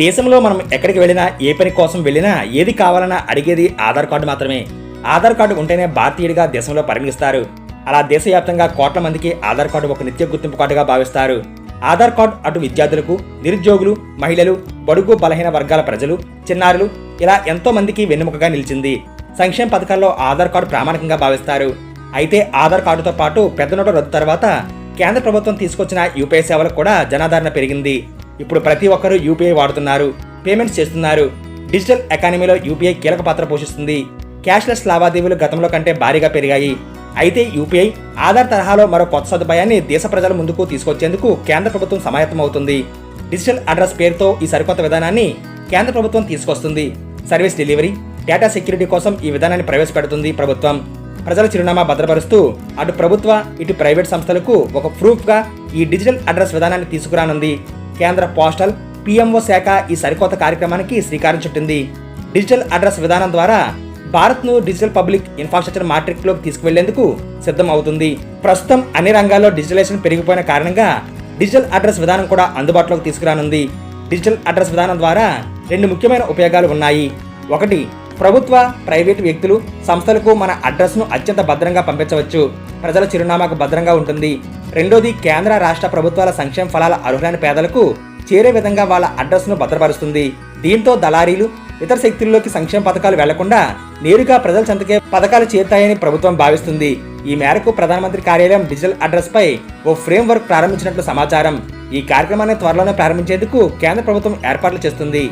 దేశంలో మనం ఎక్కడికి వెళ్ళినా, ఏ పని కోసం వెళ్ళినా, ఏది కావాలన్నా అడిగేది ఆధార్ కార్డు మాత్రమే. ఆధార్ కార్డు ఉంటేనే భారతీయుడిగా దేశంలో పరిగణిస్తారు. అలా దేశవ్యాప్తంగా కోట్ల మందికి ఆధార్ కార్డు ఒక నిత్య గుర్తింపు కార్డుగా భావిస్తారు. ఆధార్ కార్డు అటు విద్యార్థులకు, నిరుద్యోగులు, మహిళలు, బడుగు బలహీన వర్గాల ప్రజలు, చిన్నారులు ఇలా ఎంతో మందికి వెన్నెముకగా నిలిచింది. సంక్షేమ పథకాల్లో ఆధార్ కార్డు ప్రామాణికంగా భావిస్తారు. అయితే ఆధార్ కార్డుతో పాటు పెద్ద నోటు రద్దు తర్వాత కేంద్ర ప్రభుత్వం తీసుకొచ్చిన యూపీఐ సేవలకు కూడా జనాదరణ పెరిగింది. ఇప్పుడు ప్రతి ఒక్కరూ యూపీఐ వాడుతున్నారు, పేమెంట్స్ చేస్తున్నారు. డిజిటల్ ఎకానమీలో యూపీఐ కీలక పాత్ర పోషిస్తుంది. క్యాష్లెస్ లావాదేవీలు గతంలో కంటే భారీగా పెరిగాయి. అయితే యూపీఐ, ఆధార్ తరహాలో మరో కొత్త సదుపాయాన్ని దేశ ప్రజల ముందుకు తీసుకొచ్చేందుకు కేంద్ర ప్రభుత్వం సమాయత్తమవుతుంది. డిజిటల్ అడ్రస్ పేరుతో ఈ సరికొత్త విధానాన్ని కేంద్ర ప్రభుత్వం తీసుకొస్తుంది. సర్వీస్ డెలివరీ, డేటా సెక్యూరిటీ కోసం ఈ విధానాన్ని ప్రవేశపెడుతుంది ప్రభుత్వం. ప్రజల చిరునామా భద్రపరుస్తూ అటు ప్రభుత్వ, ఇటు ప్రైవేట్ సంస్థలకు ఒక ప్రూఫ్గా ఈ డిజిటల్ అడ్రస్ విధానాన్ని తీసుకురానుంది. కేంద్ర పోస్టల్ పిఎంఓ శాఖ ఈ సరికొత్త కార్యక్రమానికి శ్రీకారం చుట్టింది. డిజిటల్ అడ్రస్ విధానం ద్వారా భారత్ను డిజిటల్ పబ్లిక్ ఇన్ఫ్రాస్ట్రక్చర్ మాట్రిక్లోకి తీసుకువెళ్లేందుకు సిద్ధం అవుతుంది. ప్రస్తుతం అన్ని రంగాల్లో డిజిటలైజేషన్ పెరిగిపోయిన కారణంగా డిజిటల్ అడ్రస్ విధానం కూడా అందుబాటులోకి తీసుకురానుంది. డిజిటల్ అడ్రస్ విధానం ద్వారా రెండు ముఖ్యమైన ఉపయోగాలు ఉన్నాయి. ఒకటి, ప్రభుత్వ, ప్రైవేటు వ్యక్తులు, సంస్థలకు మన అడ్రస్ను అత్యంత భద్రంగా పంపించవచ్చు. ప్రజల చిరునామాకు భద్రంగా ఉంటుంది. రెండోది, కేంద్ర రాష్ట్ర ప్రభుత్వాల సంక్షేమ ఫలాల అర్హులైన పేదలకు చేరే విధంగా వాళ్ళ అడ్రస్ను భద్రపరుస్తుంది. దీంతో దళారీలు, ఇతర శక్తుల్లోకి సంక్షేమ పథకాలు వెళ్లకుండా నేరుగా ప్రజల చెంతకే పథకాలు చేరుతాయని ప్రభుత్వం భావిస్తుంది. ఈ మేరకు ప్రధానమంత్రి కార్యాలయం డిజిటల్ అడ్రస్ పై ఓ ఫ్రేమ్ వర్క్ ప్రారంభించినట్లు సమాచారం. ఈ కార్యక్రమాన్ని త్వరలోనే ప్రారంభించేందుకు కేంద్ర ప్రభుత్వం ఏర్పాట్లు చేస్తుంది.